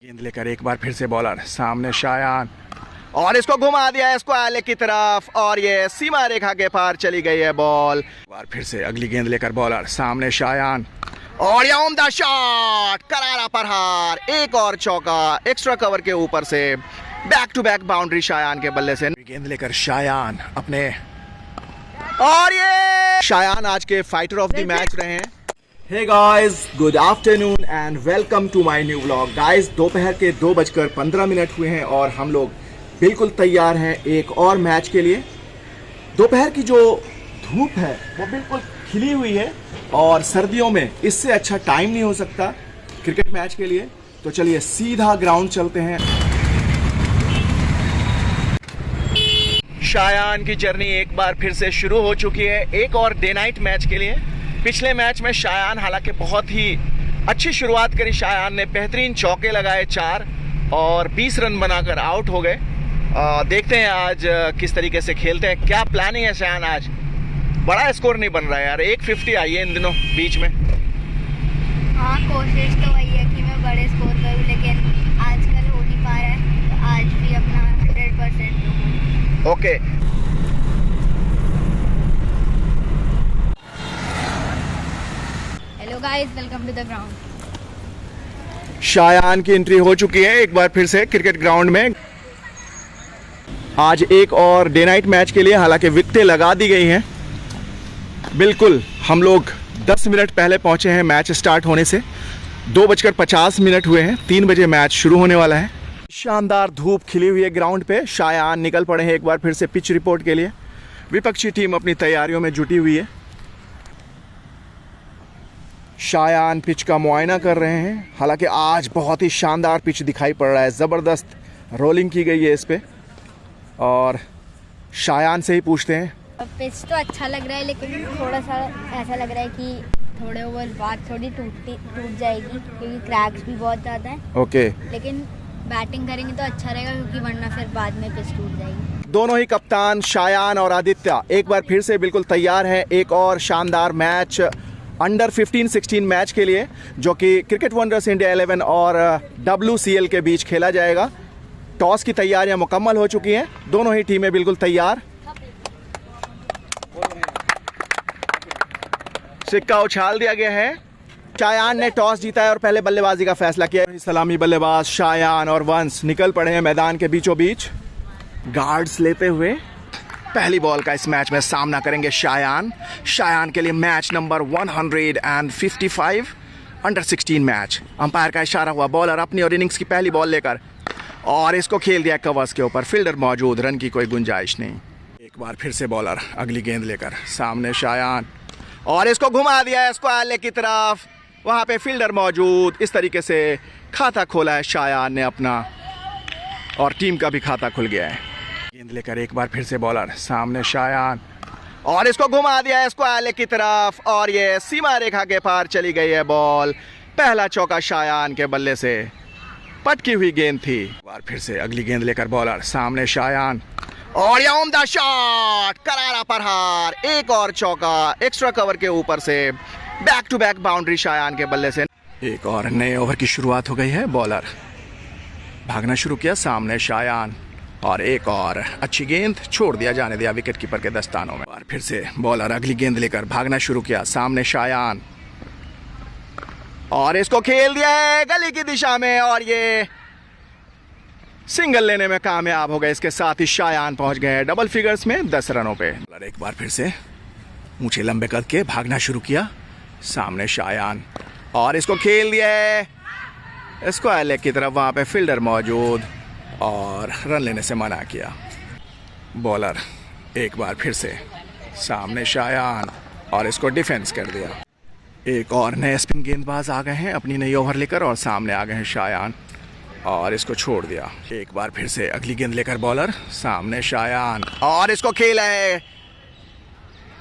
गेंद लेकर एक बार फिर से बॉलर सामने शायान और इसको घुमा दिया इसको आले की तरफ और ये सीमा रेखा के पार चली गई है बॉल। एक बार फिर से अगली गेंद लेकर बॉलर सामने शायान और ये उम्दा शॉट करारा प्रहार, एक और चौका एक्स्ट्रा कवर के ऊपर से back to back boundary Shayan के बल्ले से। गेंद लेकर शायान अपने और ये शायान आज के फाइटर ऑफ द मैच रहे हैं। Hey guys, good afternoon and welcome to my new vlog. Guys, दोपहर के 2:15 हुए हैं और हम लोग बिल्कुल तैयार हैं एक और मैच के लिए। दोपहर की जो धूप है वो बिल्कुल खिली हुई है और सर्दियों में इससे अच्छा टाइम नहीं हो सकता क्रिकेट मैच के लिए। तो चलिए सीधा ग्राउंड चलते हैं। शायान की जर्नी एक बार फिर से शुरू हो चुकी है एक और डे नाइट मैच के लिए। पिछले मैच में शायान हालांकि बहुत ही अच्छी शुरुआत करी। शायान ने बेहतरीन चौके लगाए 4 और 20 रन बनाकर आउट हो गए। देखते हैं आज किस तरीके से खेलते हैं, क्या प्लानिंग है शायान। आज बड़ा स्कोर नहीं बन रहा है यार, 150 आई है इन दिनों बीच में। हाँ, कोशिश तो वही है कि मैं बड़े स्कोर करूँ, लेकिन आजकल हो नहीं पा रहा है। तो आज भी अपना 100% दूँ। Okay, guys, welcome to the ground. Shayan की एंट्री हो चुकी है एक बार फिर से क्रिकेट ग्राउंड में। आज एक और डे नाइट मैच के लिए हालांकि विकेटें लगा दी गई हैं। बिल्कुल हम लोग 10 मिनट पहले पहुंचे हैं मैच स्टार्ट होने से। 2:50 हुए हैं, 3 बजे मैच शुरू होने वाला है। शानदार धूप खिली हुई है ग्राउंड पे। शायान निकल पड़े हैं एक बार फिर से पिच रिपोर्ट के लिए। विपक्षी टीम अपनी तैयारियों में जुटी हुई है। शायान पिच का मुआयना कर रहे हैं। हालांकि आज बहुत ही शानदार पिच दिखाई पड़ रहा है, ज़बरदस्त रोलिंग की गई है इस पे। और शायान से ही पूछते हैं। पिच तो अच्छा लग रहा है, लेकिन थोड़ा सा ऐसा लग रहा है कि थोड़े ओवर बाद थोड़ी टूट जाएगी, क्योंकि क्रैक्स भी बहुत ज़्यादा हैं। ओके, लेकिन बैटिंग करेंगे तो अच्छा रहेगा, क्योंकि वरना फिर बाद में पिच टूट जाएगी। दोनों ही कप्तान शायान और आदित्य एक बार फिर से बिल्कुल तैयार हैं एक और शानदार मैच अंडर 15-16 मैच के लिए, जो कि क्रिकेट वंडर्स इंडिया 11 और WCL के बीच खेला जाएगा। टॉस की तैयारियां मुकम्मल हो चुकी हैं, दोनों ही टीमें बिल्कुल तैयार। सिक्का उछाल दिया गया है। शायान ने टॉस जीता है और पहले बल्लेबाजी का फैसला किया। सलामी बल्लेबाज शायान और वंश निकल पड़े हैं मैदान के बीचों बीच गार्ड्स लेते हुए। पहली बॉल का इस मैच में सामना करेंगे शायान। शायान के लिए match number 155 under 16 match. Umpire का इशारा हुआ, बॉलर अपनी और इनिंग्स की पहली बॉल लेकर और इसको खेल दिया कवर्स के ऊपर। फील्डर मौजूद, रन की कोई गुंजाइश नहीं। एक बार फिर से बॉलर अगली गेंद लेकर सामने शायान और इसको घुमा दिया इसको आले की तरफ। वहाँ पे फील्डर मौजूद। इस तरीके से खाता खोला है शायान ने अपना और टीम का भी खाता खुल गया है। गेंद लेकर एक बार फिर से बॉलर सामने शायान और इसको घुमा दिया इसको आले की तरफ और ये सीमा रेखा के पार चली गई है बॉल। पहला चौका शायान के बल्ले से पटकी हुई गेंद थी। एक बार फिर से अगली गेंद लेकर बॉलर सामने शायान और ये उम्दा शॉट करारा प्रहार, एक और चौका एक्स्ट्रा कवर के ऊपर से back to back boundary Shayan के बल्ले से। एक और नए ओवर की शुरुआत हो गई है। बॉलर भागना शुरू किया सामने शायान और एक और अच्छी गेंद छोड़ दिया, जाने दिया विकेट कीपर के दस्तानों में। और फिर से बॉलर अगली गेंद लेकर भागना शुरू किया सामने शायान और इसको खेल दिया है गली की दिशा में और ये सिंगल लेने में कामयाब हो गए। इसके साथ ही शायान पहुंच गए डबल फिगर्स में 10 रनों पे। बॉलर एक बार फिर से ऊंचे लंबे कद के भागना शुरू किया सामने शायान और इसको खेल दिया है इसको आले की तरफ। वहां पे फील्डर मौजूद और रन लेने से मना किया। बॉलर एक बार फिर से सामने शायान और इसको डिफेंस कर दिया। एक और नए स्पिन गेंदबाज आ गए हैं अपनी नई ओवर लेकर और सामने आ गए हैं शायान और इसको छोड़ दिया। एक बार फिर से अगली गेंद लेकर बॉलर सामने शायान और इसको खेला है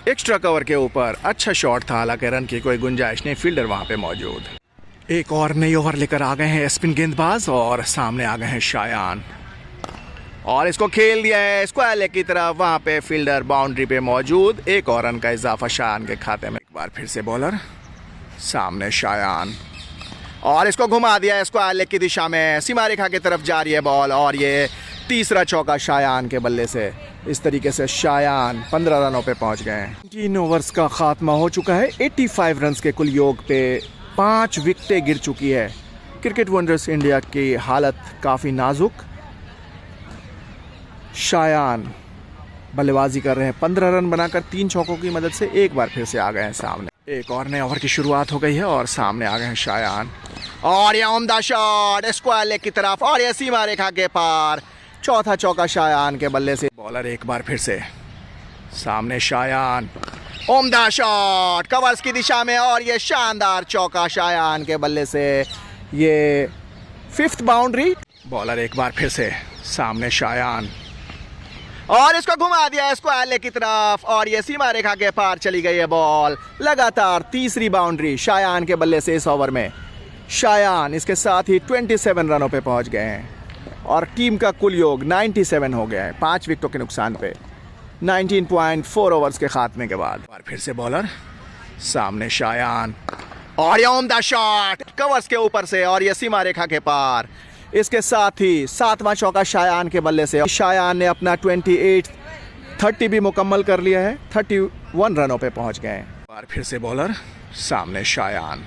एक्स्ट्रा कवर के ऊपर। अच्छा शॉट था, हालांकि रन की कोई गुंजाइश नहीं, फील्डर वहां पे मौजूद। एक और नई ओवर लेकर आ गए हैं स्पिन गेंदबाज और सामने आ गए हैं शायान और इसको खेल दिया है इसको आले की तरफ। वहां पे फील्डर बाउंड्री पे मौजूद। एक और रन का इजाफा शायान के खाते में। एक बार फिर से बॉलर सामने शायान और इसको घुमा दिया, स्क्वायर लेग की दिशा में सीमा रेखा की तरफ जा रही है बॉल और ये तीसरा चौका शायान के बल्ले से। इस तरीके से शायान 15 रनों पे पहुंच गए हैं। 3 ओवर्स का खात्मा हो चुका है। 85 रन्स के कुल योग पे 5 विकेटें गिर चुकी है। क्रिकेट वंडर्स इंडिया की हालत काफ़ी नाजुक। शायान बल्लेबाजी कर रहे हैं, 15 रन बनाकर 3 चौकों की मदद से एक बार फिर से आ गए हैं सामने। एक और नए ओवर की शुरुआत हो गई है और सामने आ गए हैं शायान और ये उम्दा शॉट स्क्वायर लेग की तरफ और ये सीमा रेखा के पार। चौथा चौका शायान के बल्ले से। बॉलर एक बार फिर से सामने, शायान उम्दा शॉट कवर्स की दिशा में और ये शानदार चौका शायान के बल्ले से। ये 5th बाउंड्री। बॉलर एक बार फिर से सामने, शायान और इसको घुमा दिया स्क्वायर लेग की तरफ और ये सीमा रेखा के पार चली गई है बॉल। लगातार तीसरी बाउंड्री शायान के बल्ले से इस ओवर में। शायान इसके साथ ही 27 रनों पे पहुंच गए हैं और टीम का कुल योग 97 हो गया है 5 विकेटों के नुकसान पे 19.4 ओवर्स के खात्मे के बाद। और फिर से बॉलर सामने, शायान और ये उम्दा शॉट कवर्स के ऊपर से और ये सीमा रेखा के पार। इसके साथ ही 7वां चौका शायान के बल्ले से। शायान ने अपना 28-30 भी मुकम्मल कर लिया है, 31 रनों पे पहुंच गए हैं। और फिर से बॉलर सामने, शायान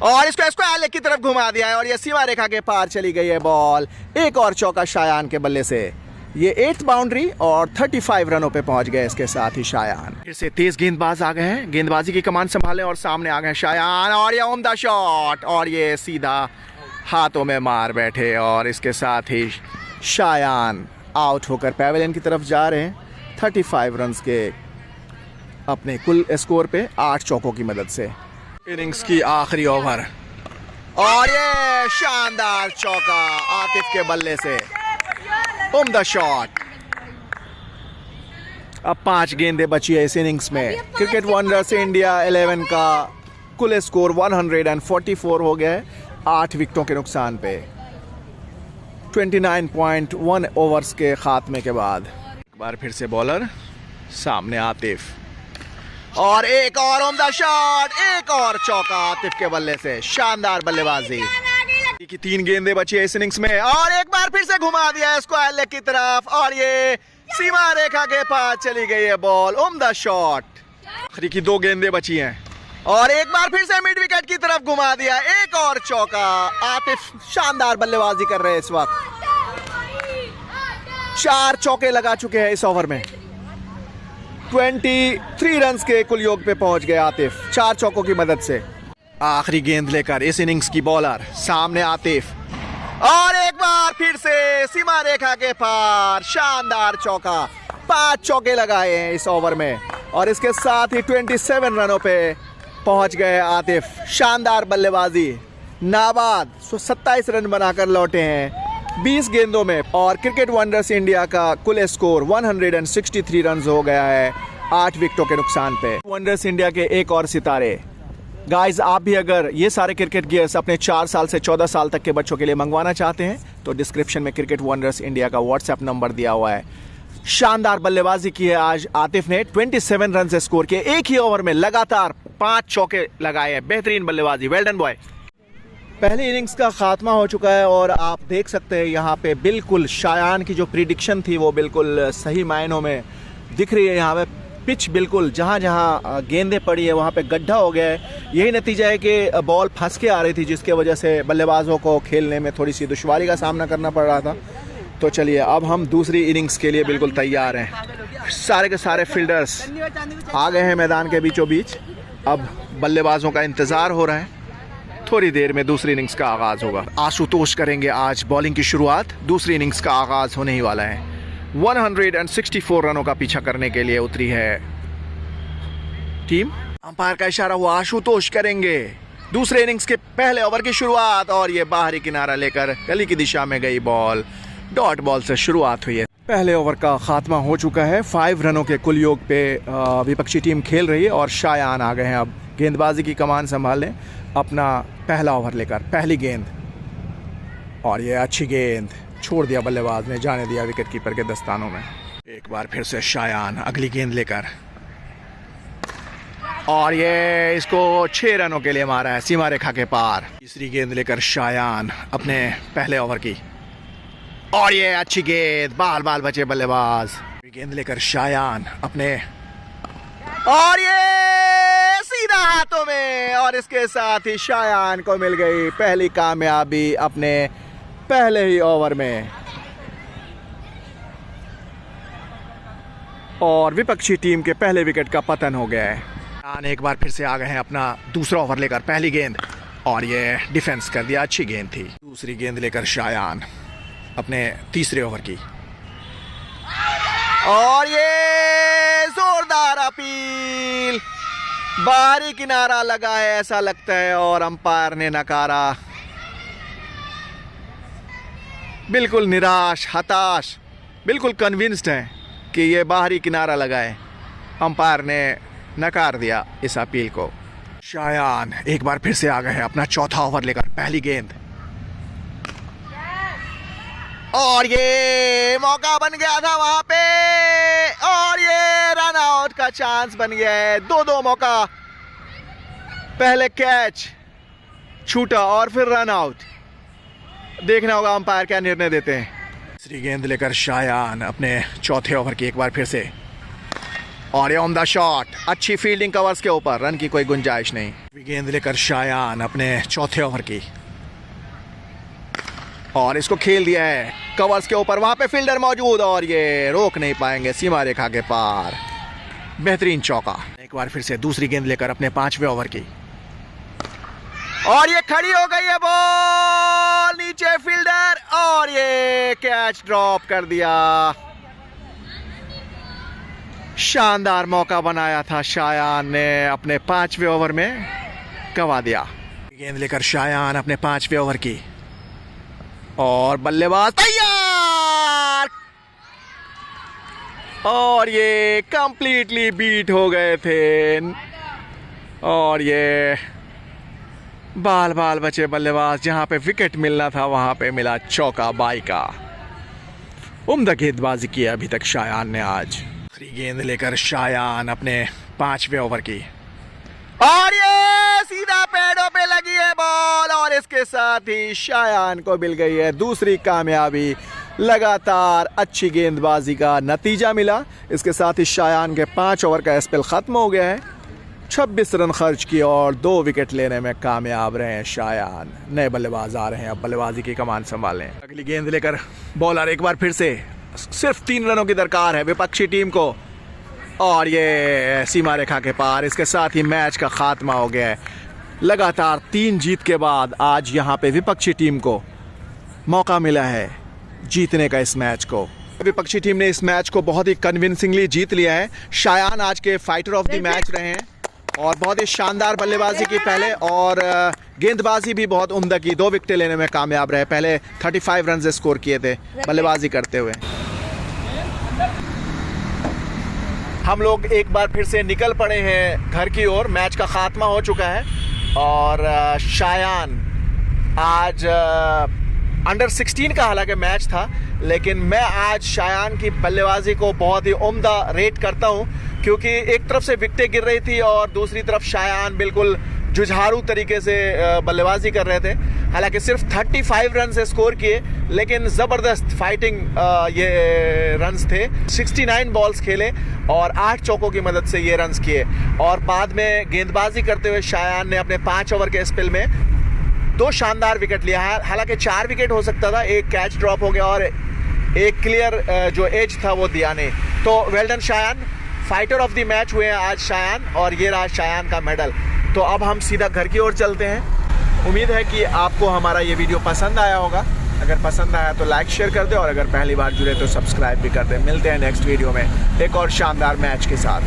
और इसको स्क्वायर लेग की तरफ घुमा दिया है और ये सीमा रेखा के पार चली गई है बॉल। एक और चौका शायान के बल्ले से। ये 8th बाउंड्री और 35 रनों पे पहुंच गए इसके साथ ही शायान। फिर से तेज गेंदबाज आ गए हैं, गेंदबाजी की कमान संभाले और सामने आ गए शायान और ये उम्दा शॉट और ये सीधा हाथों में मार बैठे और इसके साथ ही शायान आउट होकर पैवेलियन की तरफ जा रहे हैं 35 रन्स के अपने कुल स्कोर पे 8 चौकों की मदद से। इनिंग्स की आखिरी ओवर और ये शानदार चौका आतिफ के बल्ले से, उम्दा शॉट। अब 5 गेंदें बची है इस इनिंग्स में। क्रिकेट वंडर्स इंडिया 11 का कुल स्कोर 144 हो गया है 8 विकेटों के नुकसान पे 29.1 ओवर्स के खात्मे के बाद। एक बार फिर से बॉलर सामने, आतिफ और एक और उम्दा शॉट, एक और चौका आतिफ के बल्ले से। शानदार बल्लेबाजी की 3 गेंदें बची है इस इनिंग्स में और एक बार फिर से घुमा दिया स्क्वायर लेग की तरफ और ये सीमा रेखा के पास चली गई है बॉल। उम्दा शॉट। आखिरी की 2 गेंदें बची हैं और एक बार फिर से मिड विकेट की तरफ घुमा दिया। एक और चौका। आतिफ शानदार बल्लेबाजी कर रहे हैं इस वक्त। 4 चौके लगा चुके हैं इस ओवर में। 23 रन्स के कुल योग पे पहुंच गए आतिफ 4 चौकों की मदद से। आखिरी गेंद लेकर इस इनिंग्स की बॉलर सामने, आतिफ और एक बार फिर से सीमा रेखा के पार शानदार चौका। 5 चौके लगाए हैं इस ओवर में और इसके साथ ही 27 रनों पे पहुंच गए आतिफ। शानदार बल्लेबाजी। नाबाद 27 रन बनाकर लौटे हैं 20 गेंदों में और क्रिकेट वंडर्स इंडिया का कुल स्कोर 163 रन हो गया है 8 विकेटों के नुकसान पे। वंडर्स इंडिया के एक और सितारे। गाइज, आप भी अगर ये सारे क्रिकेट गियर्स अपने 4 साल से 14 साल तक के बच्चों के लिए मंगवाना चाहते हैं तो डिस्क्रिप्शन में क्रिकेट वंडर्स इंडिया का व्हाट्सएप नंबर दिया हुआ है। शानदार बल्लेबाजी की है आज आतिफ ने। 27 रन से स्कोर किए एक ही ओवर में, लगातार 5 चौके लगाए हैं। बेहतरीन बल्लेबाजी, वेल डन बॉय। पहली इनिंग्स का खात्मा हो चुका है और आप देख सकते हैं यहाँ पे बिल्कुल शायान की जो प्रिडिक्शन थी वो बिल्कुल सही मायनों में दिख रही है। यहाँ पे पिच बिल्कुल जहाँ जहाँ गेंदें पड़ी है वहाँ पे गड्ढा हो गया है। यही नतीजा है कि बॉल फंस के आ रही थी जिसके वजह से बल्लेबाजों को खेलने में थोड़ी सी दुश्वारी का सामना करना पड़ रहा था। तो चलिए, अब हम दूसरी इनिंग्स के लिए बिल्कुल तैयार हैं। सारे के सारे फील्डर्स आ गए हैं मैदान के बीचों बीच। अब बल्लेबाजों का इंतज़ार हो रहा है। थोड़ी देर में दूसरी इनिंग्स का आगाज होगा। आशुतोष करेंगे आज बॉलिंग की शुरुआत। दूसरी इनिंग्स का आगाज होने ही वाला है। 164 रनों का पीछा करने के लिए उतरी है टीम। अंपायर का इशारा हुआ, आशुतोष करेंगे दूसरे इनिंग्स के पहले ओवर की शुरुआत और ये बाहरी किनारा लेकर गली की दिशा में गई बॉल। डॉट बॉल से शुरुआत हुई है। पहले ओवर का खात्मा हो चुका है। 5 रनों के कुल योग पे विपक्षी टीम खेल रही है और शायान आ गए हैं अब गेंदबाजी की कमान संभालें अपना पहला ओवर लेकर। पहली गेंद और ये अच्छी गेंद छोड़ दिया बल्लेबाज ने, जाने दिया विकेट कीपर के दस्तानों में। एक बार फिर से शायान अगली गेंद लेकर और ये इसको 6 रनों के लिए मारा है सीमा रेखा के पार। तीसरी गेंद लेकर शायान अपने पहले ओवर की, और ये अच्छी गेंद, बाल बाल बचे बल्लेबाज। गेंद लेकर शायान अपने, और ये सीधा हाथों में, और इसके साथ ही शायान को मिल गई पहली कामयाबी अपने पहले ही ओवर में। और विपक्षी टीम के पहले विकेट का पतन हो गया है। शायान एक बार फिर से आ गए हैं अपना दूसरा ओवर लेकर। पहली गेंद, और ये डिफेंस कर दिया, अच्छी गेंद थी। दूसरी गेंद लेकर शायान अपने तीसरे ओवर की, और ये जोरदार अपील, बाहरी किनारा लगा है ऐसा लगता है, और अंपायर ने नकारा। बिल्कुल निराश, हताश, बिल्कुल कन्विंस्ड है कि ये बाहरी किनारा लगा है। अंपायर ने नकार दिया इस अपील को। शायान एक बार फिर से आ गए हैं अपना चौथा ओवर लेकर। पहली गेंद, और ये मौका बन गया था वहां पे, और ये रन आउट का चांस बन गया है। दो मौका, पहले कैच छूटा और फिर रन आउट। देखना होगा अंपायर क्या निर्णय देते हैं। तीसरी गेंद लेकर शायान अपने चौथे ओवर की एक बार फिर से, और ये उम्दा शॉट, अच्छी फील्डिंग कवर्स के ऊपर, रन की कोई गुंजाइश नहीं। गेंद लेकर शायान अपने चौथे ओवर की, और इसको खेल दिया है कवर्स के ऊपर, वहां पे फील्डर मौजूद, और ये रोक नहीं पाएंगे सीमा रेखा के पार। बेहतरीन चौका। एक बार फिर से दूसरी गेंद लेकर अपने 5वें ओवर की, और ये खड़ी हो गई है बॉल, नीचे फील्डर, और ये कैच ड्रॉप कर दिया। शानदार मौका बनाया था शायान ने, अपने 5वें ओवर में गंवा दिया। गेंद लेकर शायान अपने 5वें ओवर की, और बल्लेबाज तैयार, और ये कंप्लीटली बीट हो गए थे, और ये बाल बाल बचे बल्लेबाज। जहां पे विकेट मिलना था वहां पे मिला चौका बाई का। उम्दा गेंदबाजी की अभी तक शायान ने आज। गेंद लेकर शायान अपने 5वें ओवर की, और ये सीधा पैडों पे लगी है बॉल, और इसके साथ ही शायान को मिल गई है दूसरी कामयाबी। लगातार अच्छी गेंदबाजी का नतीजा मिला। इसके साथ ही शायान के 5 ओवर का स्पेल खत्म हो गया है। 26 रन खर्च किए और 2 विकेट लेने में कामयाब रहे हैं शायान। नए बल्लेबाज आ रहे हैं, अब बल्लेबाजी की कमान संभालें। अगली गेंद लेकर बॉलर एक बार फिर से, सिर्फ 3 रनों की दरकार है विपक्षी टीम को, और ये सीमा रेखा के पार। इसके साथ ही मैच का खात्मा हो गया है। लगातार 3 जीत के बाद आज यहाँ पे विपक्षी टीम को मौका मिला है जीतने का इस मैच को। विपक्षी टीम ने इस मैच को बहुत ही कन्विंसिंगली जीत लिया है। शायान आज के फाइटर ऑफ द मैच रहे हैं, और बहुत ही शानदार बल्लेबाजी की पहले, और गेंदबाजी भी बहुत उम्दा की। 2 विकेटें लेने में कामयाब रहे। पहले 35 रन स्कोर किए थे बल्लेबाजी करते हुए। हम लोग एक बार फिर से निकल पड़े हैं घर की ओर। मैच का खात्मा हो चुका है, और शायान आज अंडर 16 का हालांकि मैच था, लेकिन मैं आज शायान की बल्लेबाजी को बहुत ही उम्दा रेट करता हूं, क्योंकि एक तरफ से विकेटें गिर रही थी और दूसरी तरफ शायान बिल्कुल जुझारू तरीके से बल्लेबाजी कर रहे थे। हालांकि सिर्फ 35 रन से स्कोर किए, लेकिन ज़बरदस्त फाइटिंग ये रन्स थे। 69 बॉल्स खेले और 8 चौकों की मदद से ये रन्स किए, और बाद में गेंदबाजी करते हुए शायान ने अपने 5 ओवर के स्पेल में 2 शानदार विकेट लिया है। हालांकि 4 विकेट हो सकता था, एक कैच ड्रॉप हो गया और एक क्लियर जो एज था वो दिया नहीं। तो well done Shayan, fighter of the match हुए हैं आज शायान, और ये रहा शायान का मेडल। तो अब हम सीधा घर की ओर चलते हैं। उम्मीद है कि आपको हमारा ये वीडियो पसंद आया होगा। अगर पसंद आया तो लाइक शेयर कर दे, और अगर पहली बार जुड़े तो सब्सक्राइब भी कर दे। मिलते हैं नेक्स्ट वीडियो में एक और शानदार मैच के साथ।